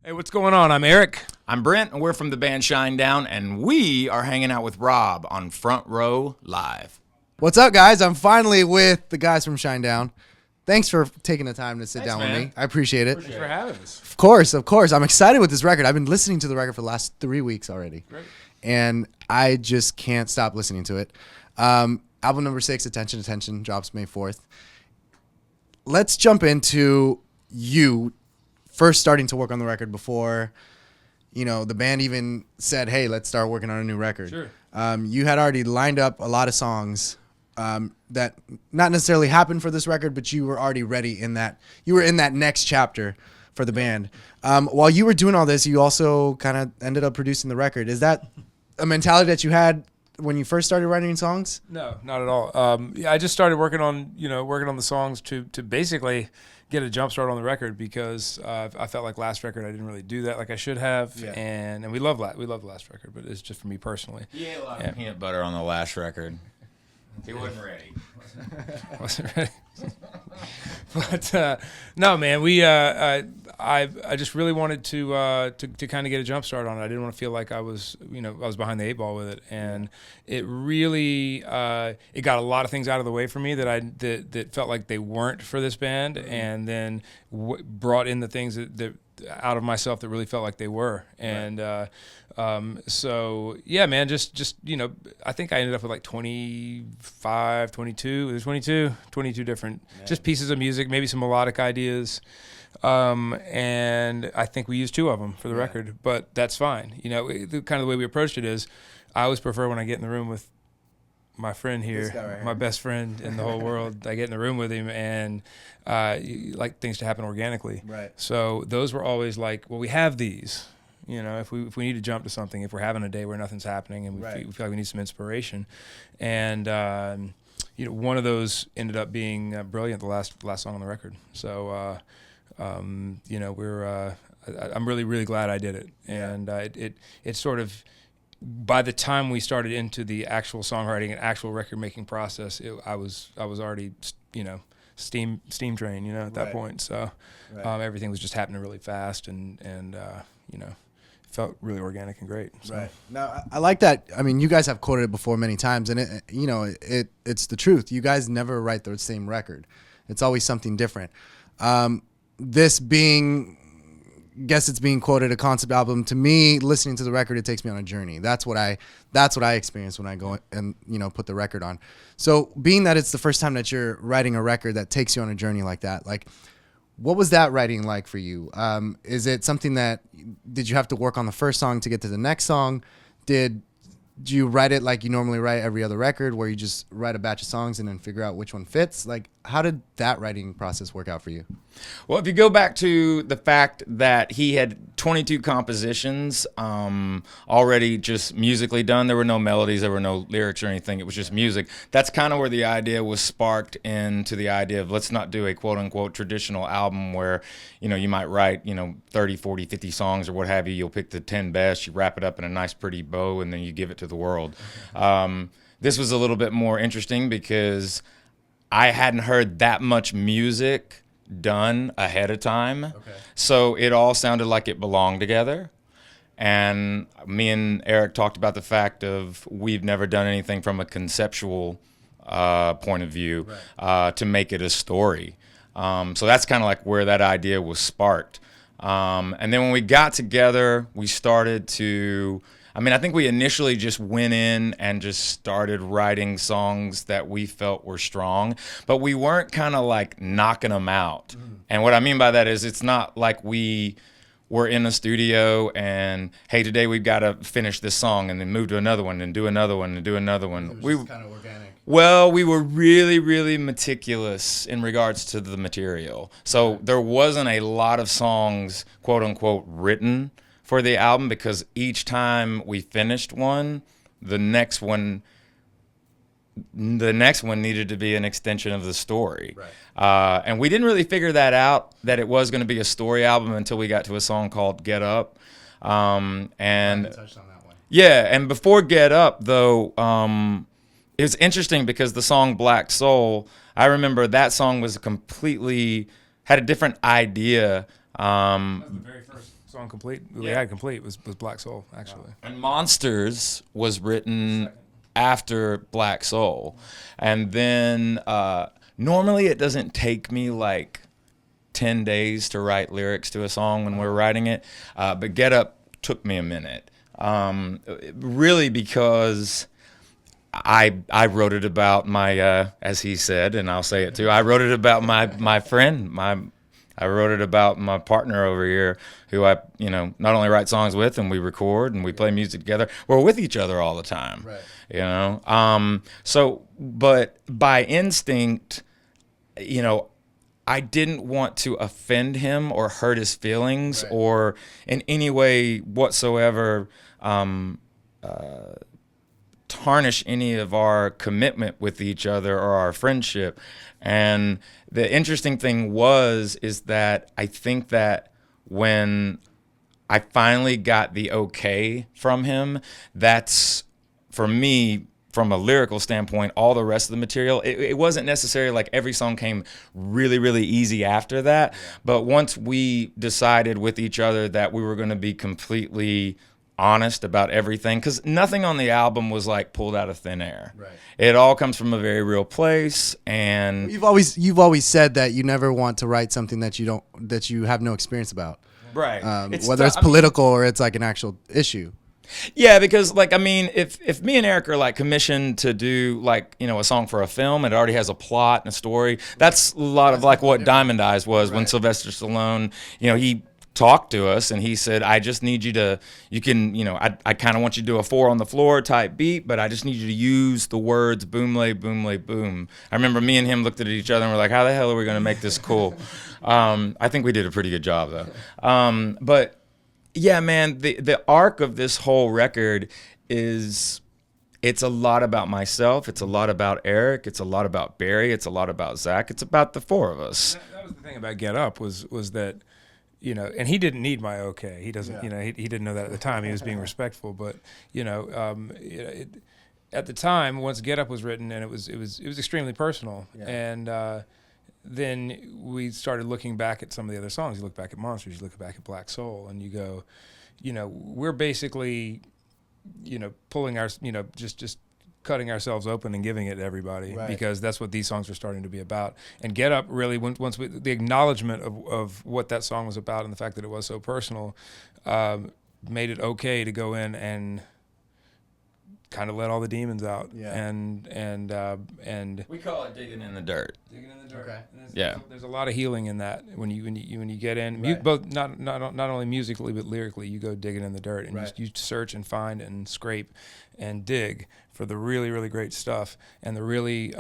Hey, what's going on? I'm Eric. I'm Brent, and we're from the band Shinedown, and we are hanging out with Rob on Front Row Live. What's up, guys? I'm finally with the guys from Shinedown. Thanks for taking the time to sit down with me. I appreciate it. Thanks for having us. Of course. I'm excited with this record. I've been listening to the record for the last 3 weeks already. Great. And I just can't stop listening to it. Album number 6, Attention, drops May 4th. Let's jump into you first starting to work on the record before, the band even said, hey, let's start working on a new record. Sure. You had already lined up a lot of songs that not necessarily happened for this record, but you were already ready in that. You were in that next chapter for the band. While you were doing all this, you also kind of ended up producing the record. Is that a mentality that you had when you first started writing songs? No, not at all. I just started working on the songs to basically get a jump start on the record because I felt like last record I didn't really do that like I should have, Yeah. and we love the last record, but it's just for me personally. He ate a lot of peanut butter on the last record. He wasn't ready. Wasn't ready. But no, man, I just really wanted to kind of get a jump start on it. I didn't want to feel like I was behind the 8 ball with it, and it really it got a lot of things out of the way for me that felt like they weren't for this band, and then brought in the things that out of myself that really felt like they were, and so yeah, man, just I think I ended up with like 25, 22. There's 22 different just pieces of music, maybe some melodic ideas. And I think we used 2 of them for the record, but that's fine. The kind of the way we approached it is I always prefer when I get in the room with my friend here, This guy right here. my best friend in the whole world, I get in the room with him and you like things to happen organically. Right. So those were always like, well, we have these. If we need to jump to something, if we're having a day where nothing's happening and we feel like we need some inspiration, and one of those ended up being Brilliant, the last song on the record. So I'm really, really glad I did it, and it sort of, by the time we started into the actual songwriting and actual record making process, I was already steam train at that point. So everything was just happening really fast and felt really organic and great. So. Right. Now, I like that. I mean, you guys have quoted it before many times, and it's the truth. You guys never write the same record. It's always something different. This being, guess it's being quoted a concept album. To me, listening to the record, it takes me on a journey. That's what I experience when I go and put the record on. So, being that it's the first time that you're writing a record that takes you on a journey like that, like, what was that writing like for you? Is it something did you have to work on the first song to get to the next song? Did you write it like you normally write every other record, where you just write a batch of songs and then figure out which one fits? Like, how did that writing process work out for you? Well, if you go back to the fact that he had 22 compositions already just musically done, there were no melodies, there were no lyrics or anything, it was just music. That's kind of where the idea was sparked into the idea of let's not do a quote-unquote traditional album where, you might write, 30, 40, 50 songs or what have you. You'll pick the 10 best, you wrap it up in a nice pretty bow, and then you give it to the world. This was a little bit more interesting because I hadn't heard that much music done ahead of time. Okay. So it all sounded like it belonged together. And me and Eric talked about the fact of we've never done anything from a conceptual point of view to make it a story. So that's kind of like where that idea was sparked. And then when we got together, we started to, I think we initially just went in and just started writing songs that we felt were strong, but we weren't kind of like knocking them out. And what I mean by that is it's not like we were in a studio and, hey, today we've got to finish this song and then move to another one and do another one and do another one. It was just kind of organic. Well, we were really, really meticulous in regards to the material. So there wasn't a lot of songs, quote unquote, written for the album, because each time we finished one, the next one needed to be an extension of the story. Right. And we didn't really figure that out, that it was going to be a story album, until we got to a song called Get Up. And Touched on that one. Yeah, and before Get Up, though, it was interesting because the song Black Soul, I remember that song was had a different idea. That was the very first song complete. We had complete was Black Soul actually. And Monsters was written after Black Soul, and then normally it doesn't take me like 10 days to write lyrics to a song when we're writing it, but Get Up took me a minute, really because I wrote it about my, as he said, and I'll say it too, I wrote it about my friend, I wrote it about my partner over here, who I, not only write songs with, and we record and we play music together. We're with each other all the time, right? So, but by instinct, I didn't want to offend him or hurt his feelings, right, or in any way whatsoever tarnish any of our commitment with each other or our friendship. And the interesting thing is that I think that when I finally got the okay from him, that's, for me, from a lyrical standpoint, all the rest of the material, it wasn't necessarily like every song came really, really easy after that. But once we decided with each other that we were going to be completely honest about everything, because nothing on the album was like pulled out of thin air. Right. It all comes from a very real place. And you've always said that you never want to write something that you have no experience about. Right. Whether it's political or it's like an actual issue. Yeah, because if me and Eric are like commissioned to do a song for a film, it already has a plot and a story. That's a lot of like what Diamond Eyes was, right, when Sylvester Stallone, he talked to us and he said, I just need you to, I kind of want you to do a 4 on the floor type beat, but I just need you to use the words boom lay boom. I remember me and him looked at each other and we're like, how the hell are we going to make this cool? I think we did a pretty good job though. But yeah, man, the arc of this whole record is, it's a lot about myself. It's a lot about Eric. It's a lot about Barry. It's a lot about Zach. It's about the 4 of us. That was the thing about Get Up was that, and he didn't need my okay. He doesn't, he didn't know that at the time. He was being respectful, but at the time, once Get Up was written, and it was extremely personal, and then we started looking back at some of the other songs. You look back at Monsters, you look back at Black Soul, and you go, we're basically, pulling our, just cutting ourselves open and giving it to everybody, right, because that's what these songs are starting to be about. And Get Up really, the acknowledgement of what that song was about and the fact that it was so personal, made it okay to go in and kind of let all the demons out. And we call it digging in the dirt. Digging in the dirt. Okay. There's a lot of healing in that when you get in, right, both not only musically but lyrically. You go digging in the dirt and right, you search and find and scrape and dig for the really, really great stuff and the really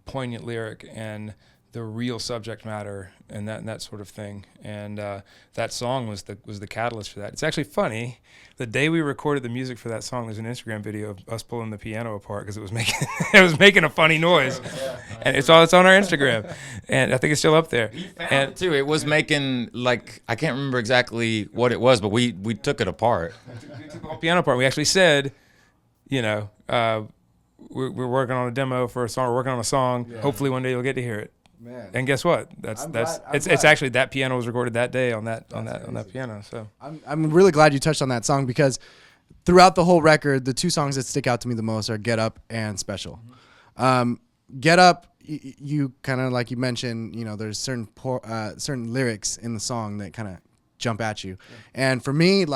poignant lyric and the real subject matter and that sort of thing. And that song was the catalyst for that. It's actually funny. The day we recorded the music for that song, there's an Instagram video of us pulling the piano apart because it was making a funny noise, and it's on our Instagram, and I think it's still up there. And too, it was making I can't remember exactly what it was, but we took it apart. We took the whole piano apart. We actually said, we're working on a demo for a song. We're working on a song. Yeah. Hopefully one day you'll get to hear it. Man. And guess what? It's actually that piano was recorded that day on that piano. So I'm really glad you touched on that song because throughout the whole record, the 2 songs that stick out to me the most are Get Up and Special. Get Up, you kind of like you mentioned, there's certain lyrics in the song that kind of jump at you, and for me,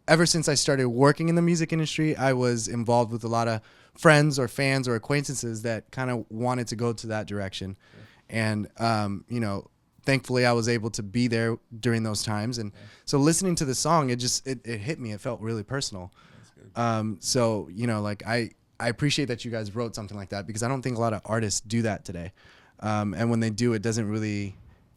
ever since I started working in the music industry, I was involved with a lot of friends or fans or acquaintances that kind of wanted to go to that direction. And, thankfully I was able to be there during those times. And so listening to the song, it hit me. It felt really personal. So, I appreciate that you guys wrote something like that because I don't think a lot of artists do that today. And when they do, it doesn't really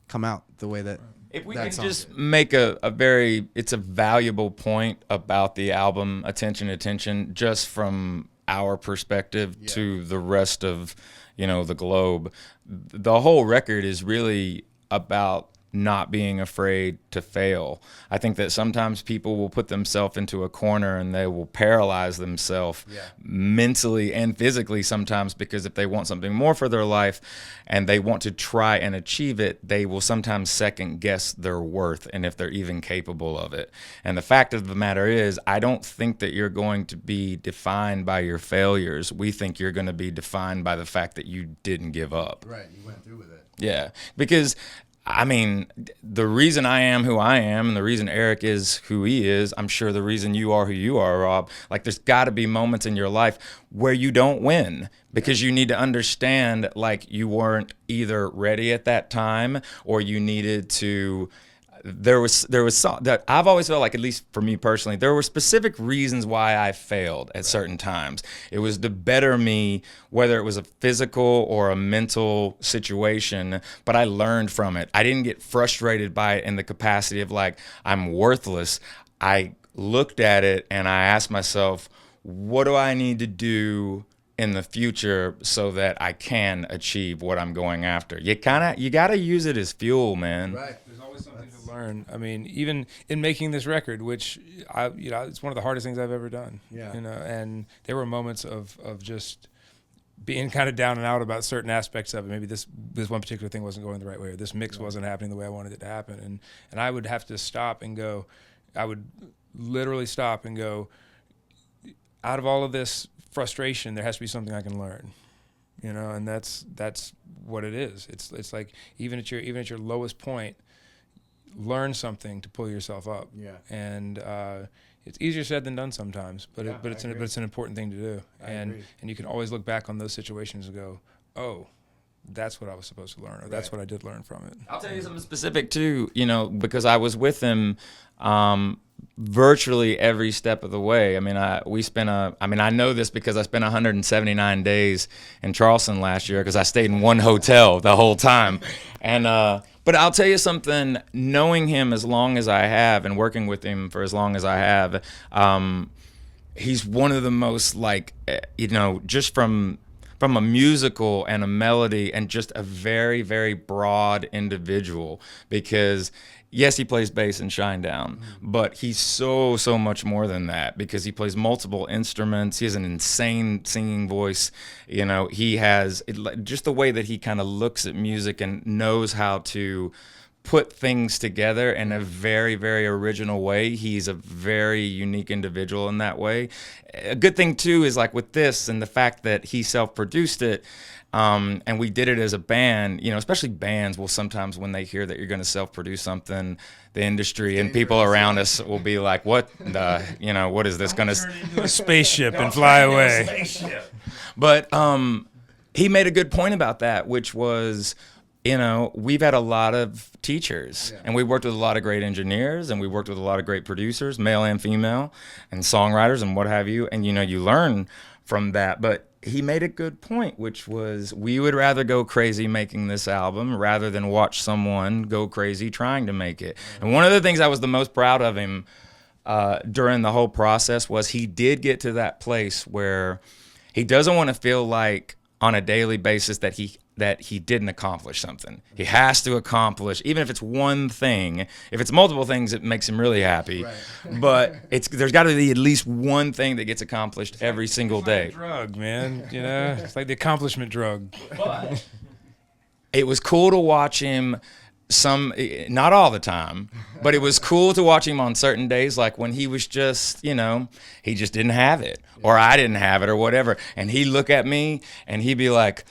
come out the way that. If we can just make it's a valuable point about the album, Attention, just from our perspective to the rest of, the globe. The whole record is really about not being afraid to fail. I think that sometimes people will put themselves into a corner and they will paralyze themselves mentally and physically sometimes, because if they want something more for their life and they want to try and achieve it, they will sometimes second guess their worth and if they're even capable of it. And the fact of the matter is, I don't think that you're going to be defined by your failures. We think you're going to be defined by the fact that you didn't give up. Right, you went through with it. Yeah, because I mean, the reason I am who I am and the reason Eric is who he is, I'm sure the reason you are who you are, Rob, like there's got to be moments in your life where you don't win because you need to understand like you weren't either ready at that time or you needed to. There was that I've always felt like, at least for me personally, there were specific reasons why I failed at certain times. It was to better me, whether it was a physical or a mental situation, but I learned from it. I didn't get frustrated by it in the capacity of like, I'm worthless. I looked at it and I asked myself, what do I need to do in the future so that I can achieve what I'm going after? You got to use it as fuel, man. Right. There's always something to learn. I mean, even in making this record, which it's one of the hardest things I've ever done. Yeah. And there were moments of just being kind of down and out about certain aspects of it. Maybe this one particular thing wasn't going the right way, or this mix wasn't happening the way I wanted it to happen. And I would have to stop and go. I would literally stop and go, out of all of this frustration, there has to be something I can learn, and that's what it is. It's like even at your lowest point, learn something to pull yourself up. Yeah. And it's easier said than done sometimes, but it's an important thing to do. And you can always look back on those situations and go, oh, that's what I was supposed to learn, or that's what I did learn from it. I'll tell you something specific too, because I was with him virtually every step of the way. I mean, I know this because I spent 179 days in Charleston last year because I stayed in one hotel the whole time. And but I'll tell you something, knowing him as long as I have and working with him for as long as I have, he's one of the most just from a musical and a melody and just a very, very broad individual, because yes, he plays bass in Shinedown, but he's so much more than that, because he plays multiple instruments. He has an insane singing voice. He has just the way that he kind of looks at music and knows how to put things together in a very, very original way. He's a very unique individual in that way. A good thing too is like with this and the fact that he self-produced it, and we did it as a band. Especially bands will sometimes, when they hear that you're going to self-produce something, the industry and people around us will be like, what is this going to turn into a spaceship and fly away? But he made a good point about that, which was, we've had a lot of teachers, and we worked with a lot of great engineers, and we worked with a lot of great producers, male and female, and songwriters and what have you. And, you learn from that. But he made a good point, which was we would rather go crazy making this album rather than watch someone go crazy trying to make it. And one of the things I was the most proud of him during the whole process was he did get to that place where he doesn't want to feel like on a daily basis that he didn't accomplish something. He has to accomplish, even if it's one thing. If it's multiple things, it makes him really happy. Right. But there's got to be at least one thing that gets accomplished every single day. It's like a drug, man. It's like the accomplishment drug. But it was cool to watch him. Not all the time, but it was cool to watch him on certain days, like when he was just, he just didn't have it, or I didn't have it, or whatever. And he'd look at me and he'd be like,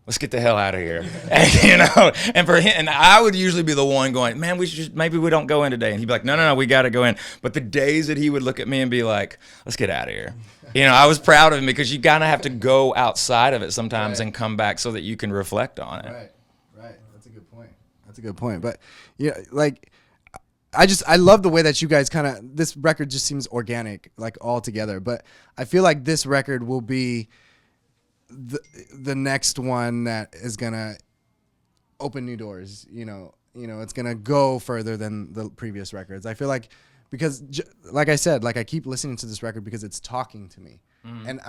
let's get the hell out of here. And for him, and I would usually be the one going, man, maybe we don't go in today. And he'd be like, no, we got to go in. But the days that he would look at me and be like, let's get out of here. I was proud of him, because you kind of have to go outside of it sometimes and come back so that you can reflect on it. Right. That's a good point. But I love the way that you guys this record just seems organic, like all together. But I feel like this record will be the next one that is gonna open new doors. It's gonna go further than the previous records. I feel like, because like I said, I keep listening to this record because it's talking to me. And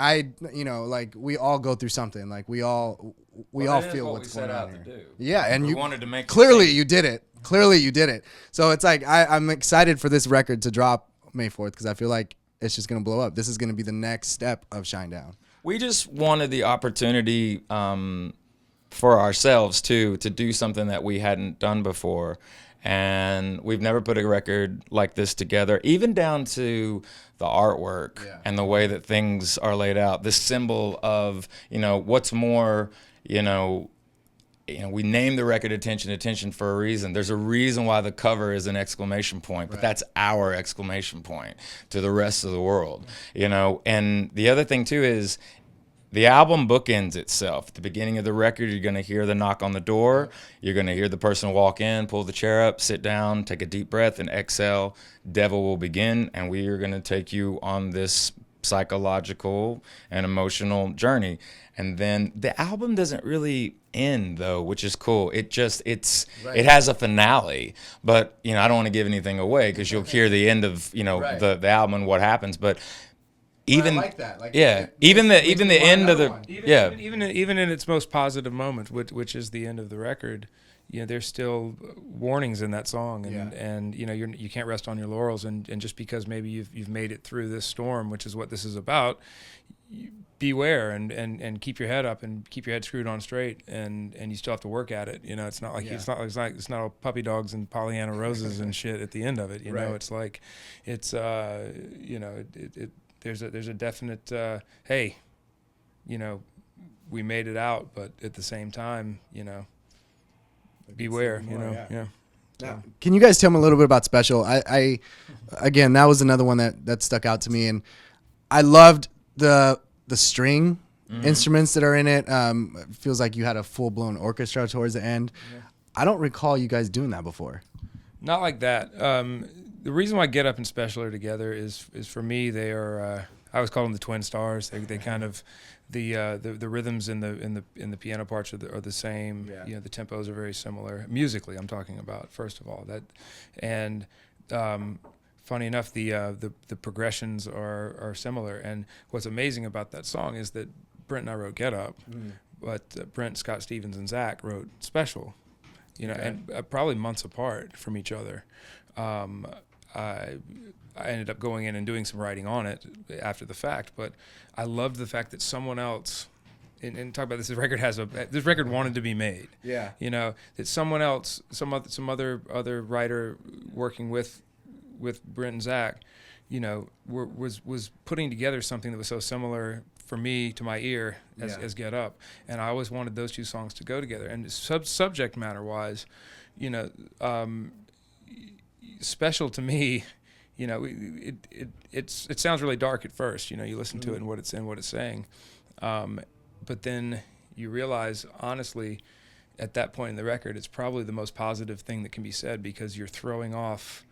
we all go through something. Like we all we Well, all that is feel what what's we set going on out to here. do. Yeah, and We you wanted to make it clearly safe. you did it. Clearly you did it. So it's like I'm excited for this record to drop May 4th because I feel like it's just gonna blow up. This is gonna be the next step of Shinedown. We just wanted the opportunity for ourselves too to do something that we hadn't done before, and we've never put a record like this together, even down to the artwork and the way that things are laid out. This symbol of, what's more, we named the record Attention for a reason. There's a reason why the cover is an exclamation point, but that's our exclamation point to the rest of the world, And the other thing too is the album bookends itself. At the beginning of the record, you're going to hear the knock on the door. You're going to hear the person walk in, pull the chair up, sit down, take a deep breath, and exhale. Devil will begin, and we are going to take you on this psychological and emotional journey. And then the album doesn't really end though, which is cool. It has a finale, but I don't want to give anything away because you'll hear the end of the album and what happens. But even I like that. Like, even the end of the even in its most positive moment, which is the end of the record, there's still warnings in that song, and you can't rest on your laurels, and just because maybe you've made it through this storm, which is what this is about, beware and keep your head up and keep your head screwed on straight, and you still have to work at it. It's not like it's not all puppy dogs and Pollyanna roses and shit at the end of it. It's like it's there's a definite hey, we made it out, but at the same time, beware. Now, can you guys tell me a little bit about Special? I again, that was another one that stuck out to me, and I loved the string instruments that are in it. It feels like you had a full blown orchestra towards the end. I don't recall you guys doing that before. Not like that. The reason why Get Up and Special are together is for me they are. I always call them the twin stars. They kind of the rhythms in the piano parts are the same. The tempos are very similar musically. I'm talking about first of all that, and funny enough the progressions are similar. And what's amazing about that song is that Brent and I wrote Get Up, but Brent, Scott Stevens, and Zach wrote Special. And probably months apart from each other. I ended up going in and doing some writing on it after the fact, but I loved the fact that someone else, and talk about this record wanted to be made. That someone else, some other writer working with Brent and Zach, was putting together something that was so similar for me to my ear as Get Up, and I always wanted those two songs to go together. And subject matter wise, Special to me, it sounds really dark at first. You listen to it and what it's saying, but then you realize honestly, at that point in the record, it's probably the most positive thing that can be said because you're throwing off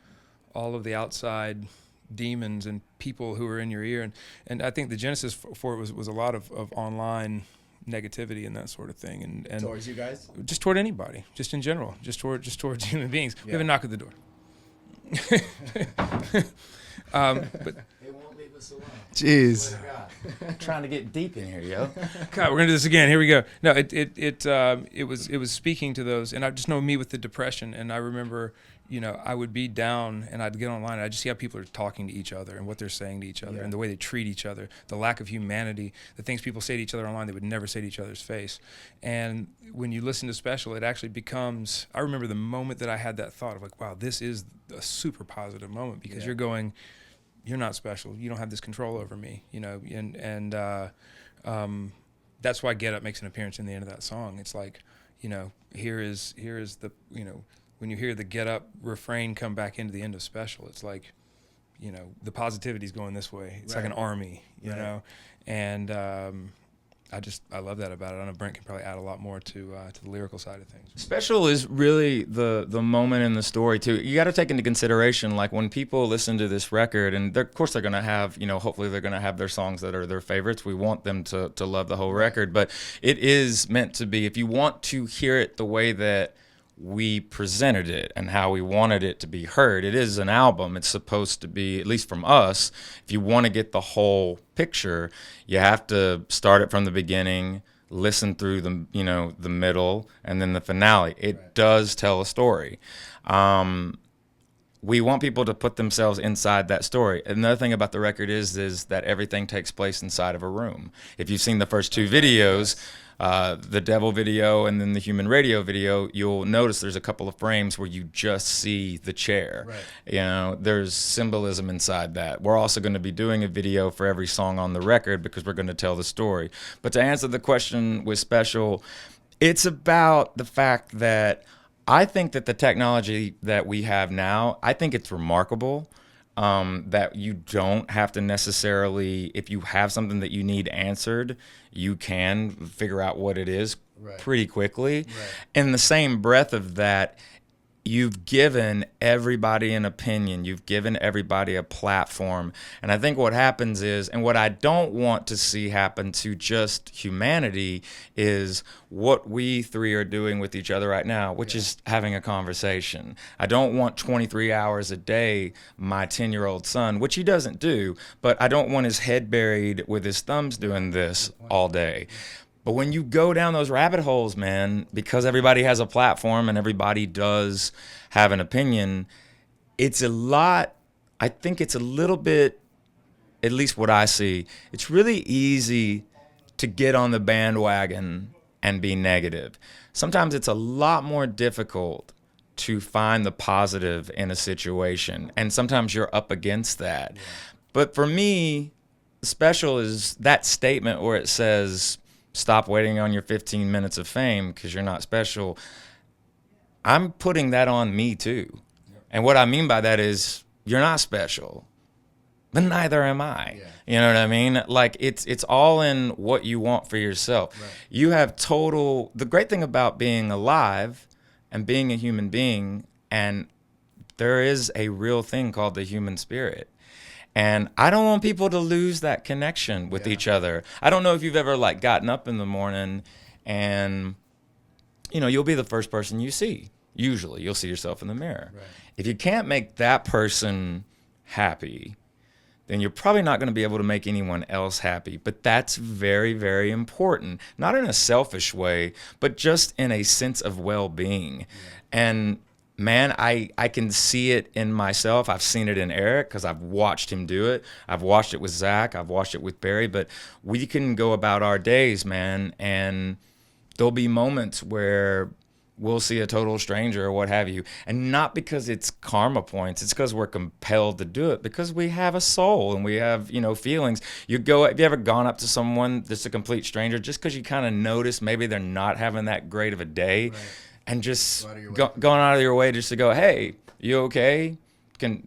all of the outside demons and people who are in your ear, and I think the genesis for it was a lot of online negativity and that sort of thing, and towards you guys, just toward anybody, just in general, just towards human beings. We have a knock at the door. But it won't leave us alone. Jeez, Trying to get deep in here, yo. God, we're gonna do this again. Here we go. No, it was speaking to those, and I just know me with the depression, and I remember, I would be down and I'd get online and I'd just see how people are talking to each other and what they're saying to each other and the way they treat each other, the lack of humanity, the things people say to each other online they would never say to each other's face. And when you listen to Special, it actually becomes, I remember the moment that I had that thought of like, wow, this is a super positive moment because you're going, you're not special. You don't have this control over me, and that's why Get Up makes an appearance in the end of that song. It's like, here is the, when you hear the Get Up refrain come back into the end of Special, it's like, the positivity's going this way. It's like an army, you know, and I love that about it. I know Brent can probably add a lot more to the lyrical side of things. Special is really the moment in the story too. You got to take into consideration, like when people listen to this record, and of course they're going to have, hopefully they're going to have their songs that are their favorites. We want them to love the whole record, but it is meant to be, if you want to hear it the way that we presented it and how we wanted it to be heard. It is an album. It's supposed to be, at least from us, if you want to get the whole picture, you have to start it from the beginning, listen through the middle and then the finale. It does tell a story. We want people to put themselves inside that story. Another thing about the record is that everything takes place inside of a room. If you've seen the first two videos, the Devil video and then the Human Radio video, you'll notice there's a couple of frames where you just see the chair. Right. You know, there's symbolism inside that. We're also going to be doing a video for every song on the record because we're going to tell the story. But to answer the question with Special, it's about the fact that I think that the technology that we have now, I think it's remarkable. That you don't have to necessarily, if you have something that you need answered, you can figure out what it is pretty quickly. Right. In the same breath of that, you've given everybody an opinion. You've given everybody a platform. And I think what happens is, and what I don't want to see happen to just humanity, is what we three are doing with each other right now, which is having a conversation. I don't want 23 hours a day, my 10-year-old son, which he doesn't do, but I don't want his head buried with his thumbs doing this all day. But when you go down those rabbit holes, man, because everybody has a platform and everybody does have an opinion, it's a lot, I think it's a little bit, at least what I see, it's really easy to get on the bandwagon and be negative. Sometimes it's a lot more difficult to find the positive in a situation, and sometimes you're up against that. Yeah. But for me, Special is that statement where it says, stop waiting on your 15 minutes of fame because you're not special. I'm putting that on me too. And what I mean by that is, you're not special, but neither am I. Yeah. You know what I mean? Like, it's all in what you want for yourself. Right. You have the great thing about being alive and being a human being, and there is a real thing called the human spirit. And I don't want people to lose that connection with each other. I don't know if you've ever like gotten up in the morning and, you know, you'll be the first person you see. Usually you'll see yourself in the mirror. Right. If you can't make that person happy, then you're probably not going to be able to make anyone else happy. But that's very, very important. Not in a selfish way, but just in a sense of well-being. Yeah. And man, I can see it in myself. I've seen it in Eric because I've watched him do it. I've watched it with Zach. I've watched it with Barry. But we can go about our days, man, and there'll be moments where we'll see a total stranger or what have you. And not because it's karma points. It's because we're compelled to do it because we have a soul and we have, you know, feelings. Have you ever gone up to someone that's a complete stranger just because you kind of notice maybe they're not having that great of a day? Right. And just going out of your way just to go, hey, you okay? Can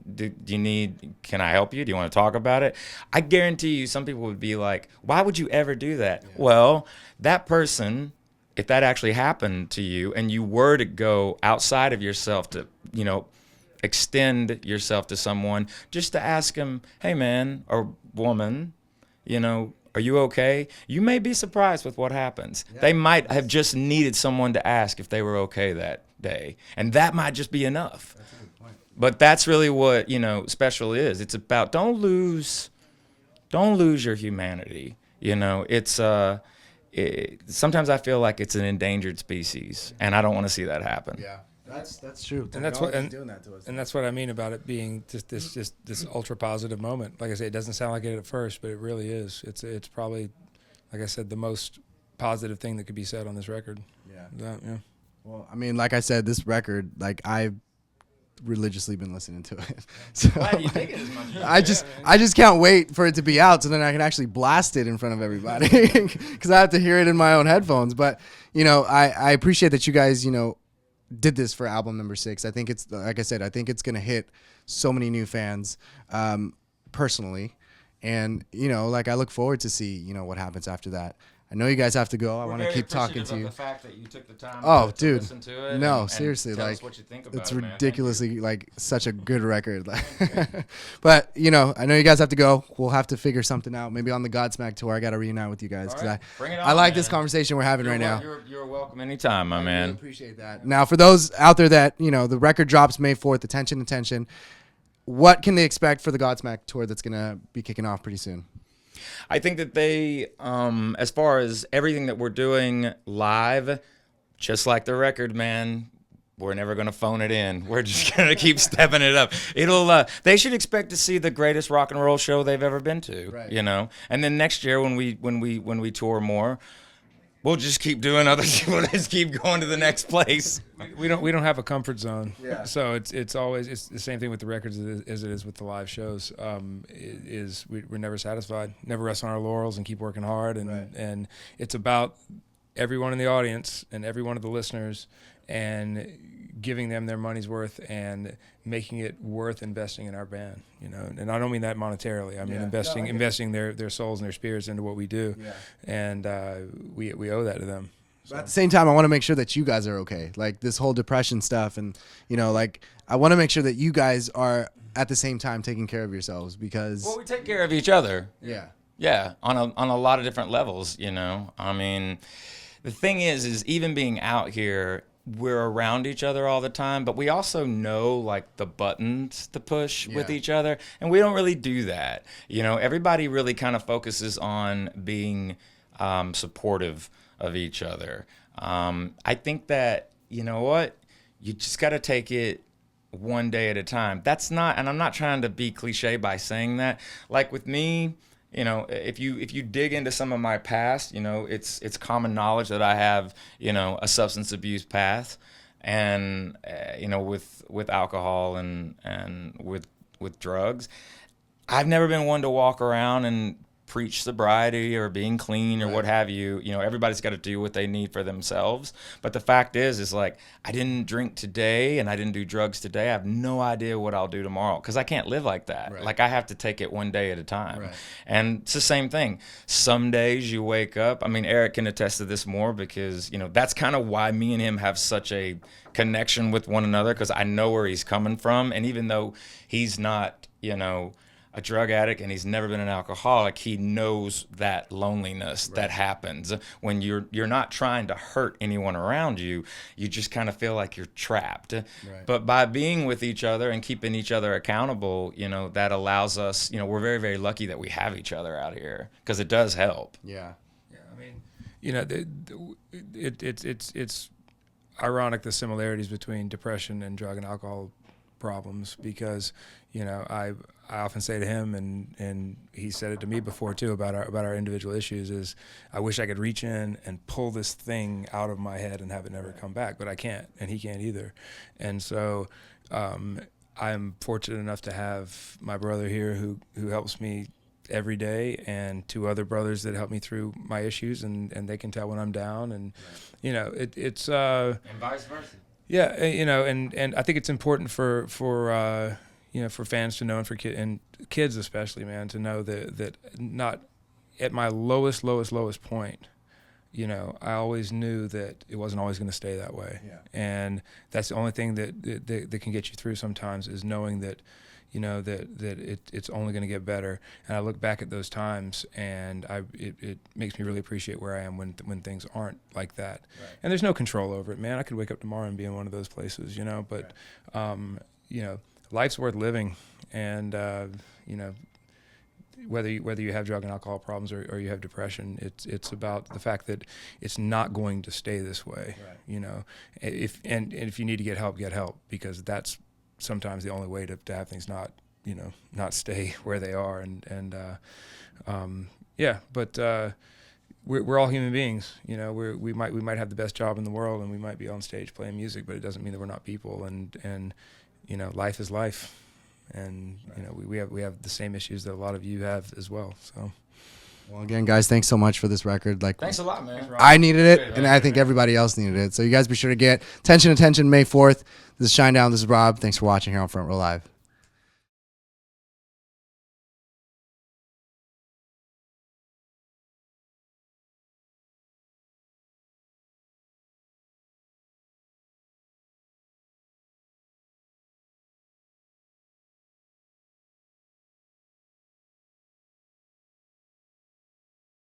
I help you? Do you want to talk about it? I guarantee you some people would be like, why would you ever do that? Yeah. Well, that person, if that actually happened to you and you were to go outside of yourself to, you know, extend yourself to someone just to ask them, hey, man or woman, you know, are you okay? You may be surprised with what happens. Yeah. They might have just needed someone to ask if they were okay that day. And that might just be enough. That's a good point. But that's really what, you know, Special is. It's about don't lose your humanity. You know, it's sometimes I feel like it's an endangered species, and I don't want to see that happen. Yeah. That's true. And that's what I mean about it being just this ultra positive moment. Like I say, it doesn't sound like it at first, but it really is. It's probably, like I said, the most positive thing that could be said on this record. Yeah. Well, I mean, like I said, this record, like I've religiously been listening to it. So why do you think it as much? I just can't wait for it to be out so then I can actually blast it in front of everybody because I have to hear it in my own headphones. But you know, I appreciate that you guys, you know, did this for album number 6. I think it's, like I said, I think it's going to hit so many new fans personally. And, you know, like I look forward to see, you know, what happens after that. I know you guys have to go. I want to keep talking to you. The fact that you took the time to listen to it. No, seriously, tell like us what you think about it's it, ridiculously like such a good record. But you know, I know you guys have to go. We'll have to figure something out. Maybe on the Godsmack tour, I got to reunite with you guys because I like this conversation we're having right now. You're welcome anytime, my man. Really appreciate that. Now, for those out there that you know, the record drops May 4th. Attention. What can they expect for the Godsmack tour that's gonna be kicking off pretty soon? I think that they, as far as everything that we're doing live, just like the record, man, we're never going to phone it in. We're just going to keep stepping it up. They should expect to see the greatest rock and roll show they've ever been to, right. you know? And then next year when we tour more, we'll just keep doing other we'll just keep going to the next place. We don't have a comfort zone. Yeah. So it's always the same thing with the records as it is with the live shows. We're never satisfied. Never rest on our laurels and keep working hard. And right. and it's about everyone in the audience and every one of the listeners and giving them their money's worth and making it worth investing in our band, you know. And I don't mean that monetarily. I mean investing their souls and their spirits into what we do. Yeah. And we owe that to them. So. But at the same time, I want to make sure that you guys are okay. Like this whole depression stuff, and you know, like I want to make sure that you guys are at the same time taking care of yourselves because we take care of each other. Yeah. Yeah, on a lot of different levels, you know. I mean, the thing is even being out here, we're around each other all the time, but we also know like the buttons to push with each other, and we don't really do that. You know, everybody really kind of focuses on being supportive of each other. I think that, you know what, you just got to take it one day at a time. That's not, and I'm not trying to be cliche by saying that. Like with me, you know, if you dig into some of my past, you know, it's common knowledge that I have, you know, a substance abuse path, and you know, with alcohol and with drugs. I've never been one to walk around and preach sobriety or being clean or what have you. You know, everybody's got to do what they need for themselves. But the fact is like, I didn't drink today and I didn't do drugs today. I have no idea what I'll do tomorrow because I can't live like that. Right. Like I have to take it one day at a time. Right. And it's the same thing. Some days you wake up. I mean, Eric can attest to this more because, you know, that's kind of why me and him have such a connection with one another, because I know where he's coming from. And even though he's not, you know, a drug addict and he's never been an alcoholic, he knows that loneliness that happens when you're not trying to hurt anyone around you. You just kind of feel like you're trapped. Right. But by being with each other and keeping each other accountable, you know, that allows us, you know, we're very, very lucky that we have each other out here because it does help. Yeah. Yeah. I mean, you know, it's ironic, the similarities between depression and drug and alcohol problems, because, you know, I often say to him, and he said it to me before too, about our individual issues, is I wish I could reach in and pull this thing out of my head and have it never come back, but I can't, and he can't either. And so I'm fortunate enough to have my brother here who helps me every day, and two other brothers that help me through my issues, and they can tell when I'm down, and you know, it's and vice versa. Yeah, you know, and I think it's important for you know, for fans to know, and for kids especially, man, to know that not at my lowest point, you know, I always knew that it wasn't always going to stay that way. Yeah. And that's the only thing that can get you through sometimes, is knowing that, you know, that it's only going to get better. And I look back at those times, and it makes me really appreciate where I am when things aren't like that. Right. And there's no control over it, man. I could wake up tomorrow and be in one of those places, you know. But you know, life's worth living, and you know, whether you have drug and alcohol problems or you have depression, it's about the fact that it's not going to stay this way. Right. You know, if you need to get help, because that's sometimes the only way to have things not stay where they are. But we're all human beings. You know, we might have the best job in the world, and we might be on stage playing music, but it doesn't mean that we're not people. And you know, life is life, and you know, we have the same issues that a lot of you have as well. So. Well, again, guys, thanks so much for this record. Like, thanks a lot, man. I needed it, and I think everybody else needed it. So you guys be sure to get Attention May 4th. This is Shinedown. This is Rob. Thanks for watching here on Front Row Live.